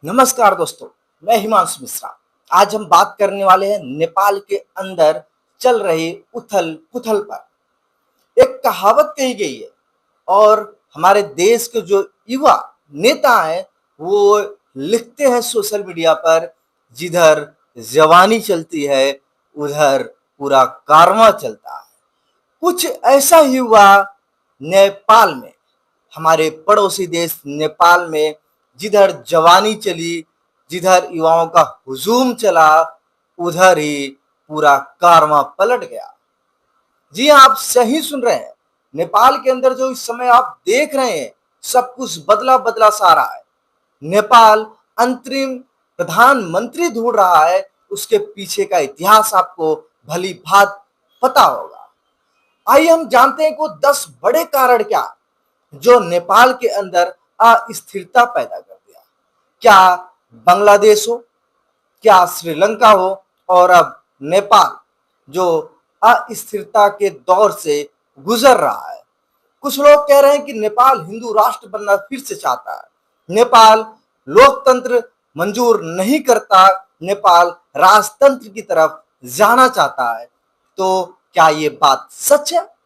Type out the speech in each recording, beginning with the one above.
नमस्कार दोस्तों, मैं हिमांशु मिश्रा। आज हम बात करने वाले हैं नेपाल के अंदर चल रही उथल-पुथल पर। एक कहावत कही गई है और हमारे देश के जो युवा नेता हैं, वो लिखते हैं सोशल मीडिया पर, जिधर जवानी चलती है, उधर पूरा कारवां चलता है। कुछ ऐसा ही हुआ नेपाल में, हमारे पड़ोसी देश नेपाल में, जिधर जवानी चली, जिधर युवाओं का हुजूम चला, उधर ही पूरा कारवां पलट गया। जी हाँ, आप सही सुन रहे हैं। नेपाल के अंदर जो इस समय आप देख रहे हैं, सब कुछ बदला-बदला सा आ रहा है। नेपाल अंतरिम प्रधानमंत्री ढूंढ रहा है, उसके पीछे का इतिहास आपको भली-भांति पता होगा। आइए हम जानते हैं कि वो 10 बड़े कारण क्या, जो नेपाल के अंदर अस्थिरता पैदा कर दिया। क्या बांग्लादेश हो, क्या श्रीलंका हो, और अब नेपाल जो अस्थिरता के दौर से गुजर रहा है। कुछ लोग कह रहे हैं कि नेपाल हिंदू राष्ट्र बनना फिर से चाहता है। नेपाल लोकतंत्र मंजूर नहीं करता, नेपाल राजतंत्र की तरफ जाना चाहता है। तो क्या ये बात सच है?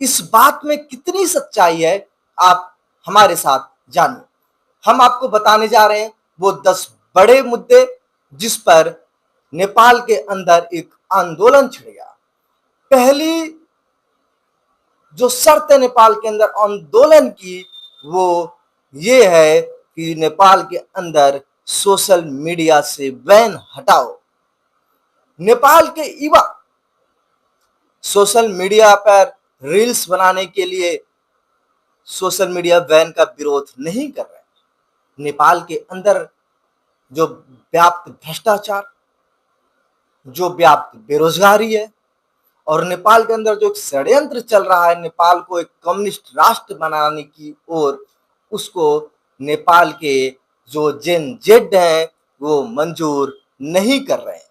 इस बात में कितनी सच्चाई है, आप हमारे साथ जानिए। हम आपको बताने जा रहे हैं वो 10 बड़े मुद्दे, जिस पर नेपाल के अंदर एक आंदोलन छिड़ गया। पहली जो शर्त है नेपाल के अंदर आंदोलन की, वो ये है कि नेपाल के अंदर सोशल मीडिया से बैन हटाओ। नेपाल के युवा सोशल मीडिया पर रील्स बनाने के लिए सोशल मीडिया बैन का विरोध नहीं कर रहे। नेपाल के अंदर जो व्याप्त भ्रष्टाचार, जो व्याप्त बेरोजगारी है, और नेपाल के अंदर जो एक षड्यंत्र चल रहा है नेपाल को एक कम्युनिस्ट राष्ट्र बनाने की ओर, उसको नेपाल के जो जेन जेड हैं वो मंजूर नहीं कर रहे हैं।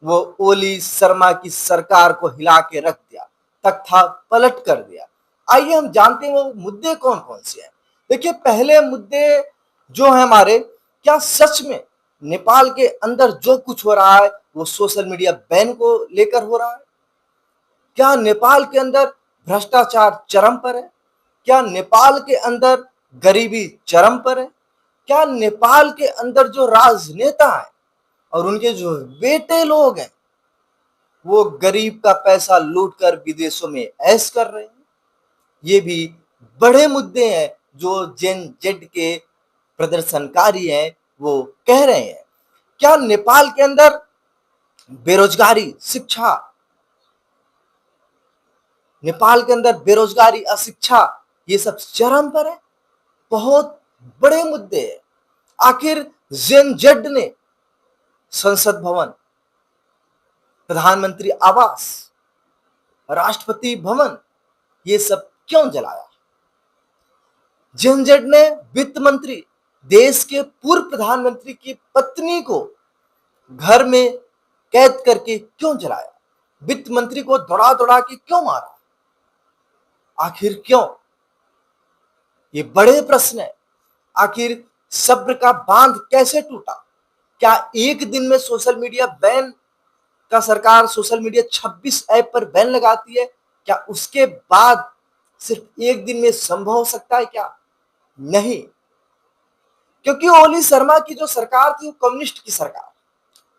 वो ओली शर्मा की सरकार को हिला के रख दिया, तख्ता पलट कर दिया। आइए हम जानते हैं वो मुद्दे कौन कौन से हैं। देखिए, पहले मुद्दे जो है हमारे, क्या सच में नेपाल के अंदर जो कुछ हो रहा है वो सोशल मीडिया बैन को लेकर हो रहा है? क्या नेपाल के अंदर भ्रष्टाचार चरम पर है? क्या नेपाल के अंदर गरीबी चरम पर है? क्या नेपाल के अंदर जो राजनेता हैं और उनके जो बेटे लोग हैं, वो गरीब का पैसा लूटकर विदेशों में ऐश कर रहे हैं? ये भी बड़े मुद्दे हैं जो जेन जेड के प्रदर्शनकारी हैं वो कह रहे हैं। क्या नेपाल के अंदर बेरोजगारी, शिक्षा, नेपाल के अंदर बेरोजगारी, अशिक्षा, ये सब चरम पर है? बहुत बड़े मुद्दे हैं। आखिर जेन जेड ने संसद भवन, प्रधानमंत्री आवास, राष्ट्रपति भवन, ये सब क्यों जलाया? जेन जेड ने वित्त मंत्री, देश के पूर्व प्रधानमंत्री की पत्नी को घर में कैद करके क्यों जलाया? वित्त मंत्री को दौड़ा दौड़ा के क्यों मारा? आखिर क्यों? ये बड़े प्रश्न है। आखिर सब्र का बांध कैसे टूटा? क्या एक दिन में सोशल मीडिया बैन का सरकार सोशल मीडिया 26 ऐप पर बैन लगाती है? क्या उसके बाद सिर्फ एक दिन में संभव हो सकता है क्या? नहीं, क्योंकि ओली शर्मा की जो सरकार थी वो कम्युनिस्ट की सरकार,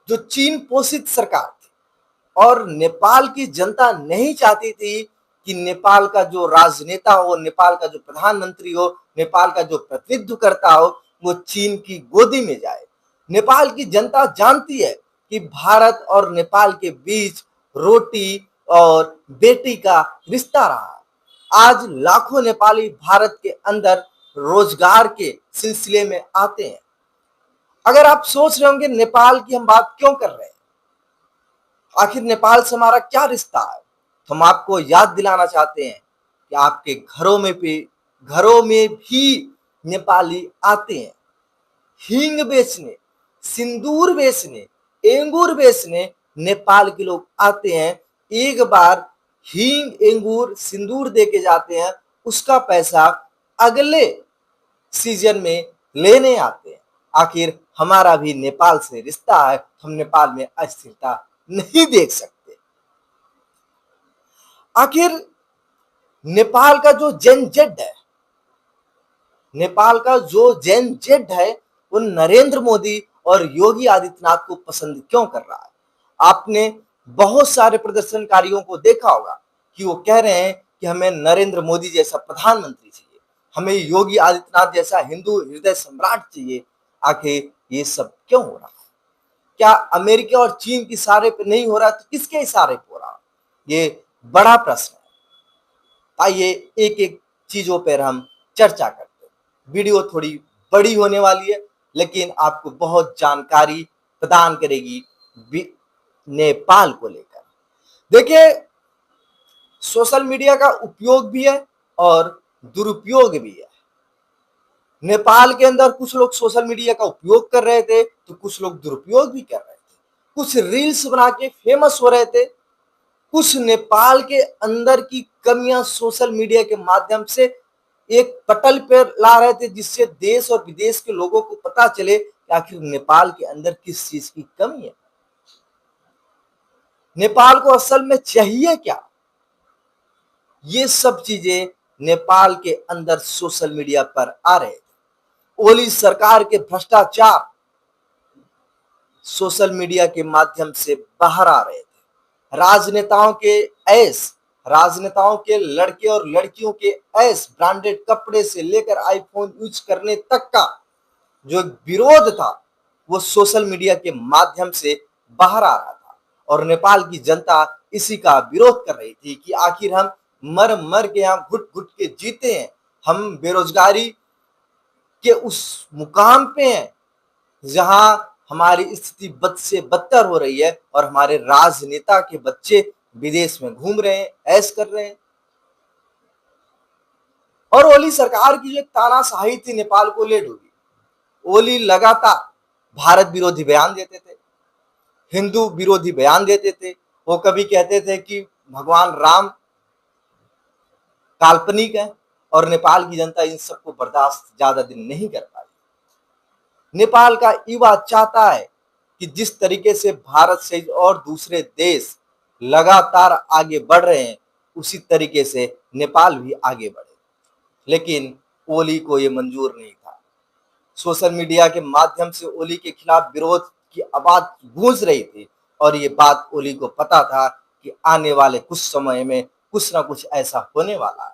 जो चीन पोषित सरकार थी, और नेपाल की जनता नहीं चाहती थी कि नेपाल का जो राजनेता हो, नेपाल का जो प्रधानमंत्री हो, नेपाल का जो प्रतिनिधित्व करता हो, वो चीन की गोदी में जाए। नेपाल की जनता जानती है कि भारत और नेपाल के बीच रोटी और बेटी का रिश्ता रहा। आज लाखों नेपाली भारत के अंदर रोजगार के सिलसिले में आते हैं। अगर आप सोच रहे होंगे नेपाल की हम बात क्यों कर रहे हैं, आखिर नेपाल से हमारा क्या रिश्ता है, तो हम आपको याद दिलाना चाहते हैं कि आपके घरों में भी नेपाली आते हैं हींग बेचने, सिंदूर बेचने, एंगूर बेचने। नेपाल के लोग आते हैं, एक बार हींग, एंगूर, सिंदूर दे के जाते हैं, उसका पैसा अगले सीजन में लेने आते हैं। आखिर हमारा भी नेपाल से रिश्ता है, हम नेपाल में अस्थिरता नहीं देख सकते। आखिर नेपाल का जो जेन जेड है, नेपाल का जो जेन जेड है, वो नरेंद्र मोदी और योगी आदित्यनाथ को पसंद क्यों कर रहा है? आपने बहुत सारे प्रदर्शनकारियों को देखा होगा कि वो कह रहे हैं कि हमें नरेंद्र मोदी जैसा प्रधानमंत्री चाहिए, हमें योगी आदित्यनाथ जैसा हिंदू हृदय सम्राट चाहिए। आखिर ये सब क्यों हो रहा है? क्या अमेरिका और चीन के इशारे पे नहीं हो रहा, तो किसके इशारे पे हो रहा? ये बड़ा प्रश्न है। आइए एक एक चीजों पर हम चर्चा करते हैं। वीडियो थोड़ी बड़ी होने वाली है, लेकिन आपको बहुत जानकारी प्रदान करेगी नेपाल को लेकर। देखिए, सोशल मीडिया का उपयोग भी है और दुरुपयोग भी है। नेपाल के अंदर कुछ लोग सोशल मीडिया का उपयोग कर रहे थे, तो कुछ लोग दुरुपयोग भी कर रहे थे। कुछ रील्स बना के फेमस हो रहे थे, कुछ नेपाल के अंदर की कमियां सोशल मीडिया के माध्यम से एक पटल पर ला रहे थे, जिससे देश और विदेश के लोगों को पता चले कि आखिर नेपाल के अंदर किस चीज की कमी है, नेपाल को असल में चाहिए क्या। ये सब चीजें नेपाल के अंदर सोशल मीडिया पर आ रहे थे। ओली सरकार के भ्रष्टाचार सोशल मीडिया के माध्यम से बाहर आ रहे थे। राजनेताओं के ऐश, राजनेताओं के लड़के और लड़कियों के ऐश, ब्रांडेड कपड़े से लेकर आईफोन यूज करने तक का जो विरोध था, वो सोशल मीडिया के माध्यम से बाहर आ रहा था। और नेपाल की जनता इसी का विरोध कर रही थी कि आखिर हम मर मर के यहाँ घुट घुट के जीते हैं, हम बेरोजगारी के उस मुकाम पे हैं जहां हमारी स्थिति बद से बदतर हो रही है और हमारे राजनेता के बच्चे विदेश में घूम रहे हैं, ऐश कर रहे हैं। और ओली सरकार की जो तानाशाही थी नेपाल को ले डूबी। ओली लगातार भारत विरोधी बयान देते थे, हिंदू विरोधी बयान देते थे। वो कभी कहते थे कि भगवान राम काल्पनिक है, और नेपाल की जनता इन सबको बर्दाश्त ज्यादा दिन नहीं कर पाई। नेपाल का युवा चाहता है कि जिस तरीके से भारत से और दूसरे देश लगातार आगे बढ़ रहे हैं, उसी तरीके से नेपाल भी आगे बढ़े, लेकिन ओली को ये मंजूर नहीं था। सोशल मीडिया के माध्यम से ओली के खिलाफ विरोध की आवाज गूंज रही थी, और ये बात ओली को पता था कि आने वाले कुछ समय में कुछ ना कुछ ऐसा होने वाला है।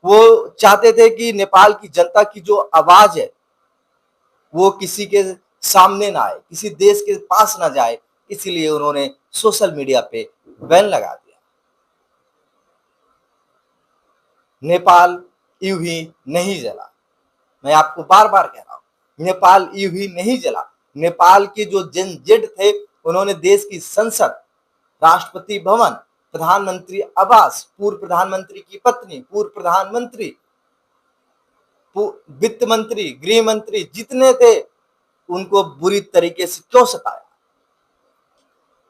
वो चाहते थे कि नेपाल की जनता की जो आवाज है वो किसी के सामने ना आए, किसी देश के पास ना जाए, इसीलिए उन्होंने सोशल मीडिया पे बैन लगा दिया। नेपाल यूं ही नहीं जला, मैं आपको बार बार कह रहा हूं, नेपाल यूं ही नहीं जला। नेपाल के जो जेन जेड थे, उन्होंने देश की संसद, राष्ट्रपति भवन, प्रधानमंत्री आवास, पूर्व प्रधानमंत्री की पत्नी, पूर्व प्रधानमंत्री, वित्त मंत्री, गृह मंत्री जितने थे, उनको बुरी तरीके से क्यों सताया।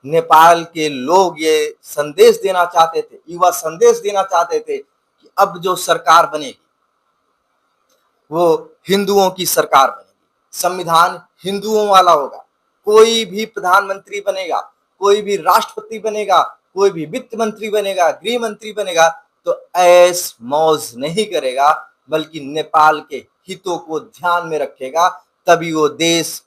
नेपाल के लोग ये संदेश देना चाहते थे, युवा संदेश देना चाहते थे कि अब जो सरकार बनेगी वो हिंदुओं की सरकार बनेगी, संविधान हिंदुओं वाला होगा। कोई भी प्रधानमंत्री बनेगा, कोई भी राष्ट्रपति बनेगा, कोई भी वित्त मंत्री बनेगा, गृह मंत्री बनेगा, तो ऐश मौज नहीं करेगा, बल्कि नेपाल के हितों को ध्यान में रखेगा, तभी वो देश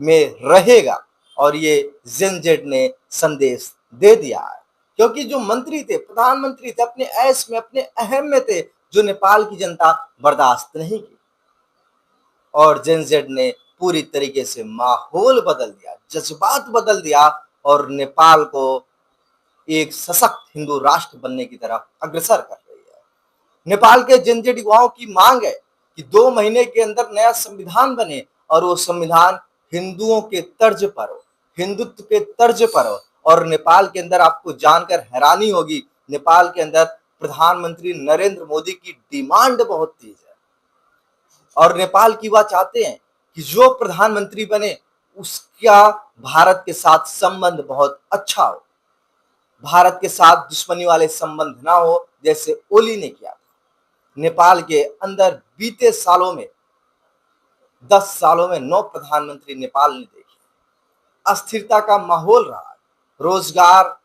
में रहेगा। और ये जेन जेड ने संदेश दे दिया है, क्योंकि जो मंत्री थे, प्रधानमंत्री थे, अपने ऐश में, अपने अहम में थे, जो नेपाल की जनता बर्दाश्त नहीं की। और जेन जेड ने पूरी तरीके से माहौल बदल दिया, जज्बात बदल दिया, और नेपाल को एक सशक्त हिंदू राष्ट्र बनने की तरफ अग्रसर कर रही है। नेपाल के जेन जेड युवाओं की मांग है कि 2 महीने के अंदर नया संविधान बने, और वो संविधान हिंदुओं के तर्ज पर हो, हिंदुत्व के तर्ज पर हो। और नेपाल के अंदर आपको जानकर हैरानी होगी, नेपाल के अंदर प्रधानमंत्री नरेंद्र मोदी की डिमांड बहुत तेज है, और नेपाल की युवा चाहते हैं कि जो प्रधानमंत्री बने उसका भारत के साथ संबंध बहुत अच्छा हो, भारत के साथ दुश्मनी वाले संबंध ना हो, जैसे ओली ने किया था। नेपाल के अंदर बीते सालों में 10 सालों में 9 प्रधानमंत्री नेपाल ने देखे। अस्थिरता का माहौल रहा, रोजगार,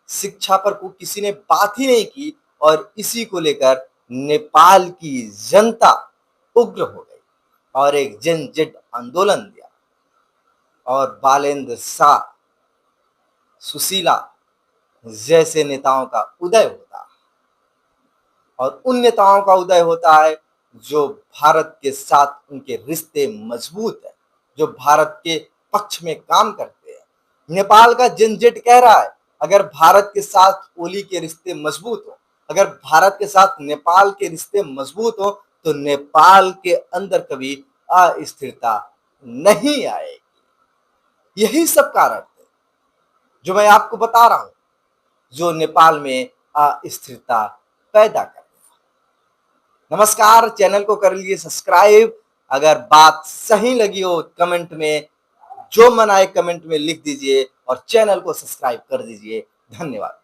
शिक्षा पर को किसी ने बात ही नहीं की और इसी को लेकर नेपाल की जनता उग्र हो गई और एक जनजेट आंदोलन दिया और बालेंद्र शाह, सुशीला जैसे नेताओं का उदय होता है और उन नेताओं का उदय होता है जो भारत के साथ उनके रिश्ते मजबूत है, जो भारत के पक्ष में काम करते हैं। नेपाल का जनजेट कह रहा है अगर भारत के साथ ओली के रिश्ते मजबूत हो, अगर भारत के साथ नेपाल के रिश्ते मजबूत हो तो नेपाल के अंदर कभी अस्थिरता नहीं आएगी। यही सब कारण है जो मैं आपको बता रहा हूं, जो नेपाल में अस्थिरता पैदा कर। नमस्कार, चैनल को कर लीजिए सब्सक्राइब। अगर बात सही लगी हो कमेंट में जो मन आए कमेंट में लिख दीजिए और चैनल को सब्सक्राइब कर दीजिए। धन्यवाद।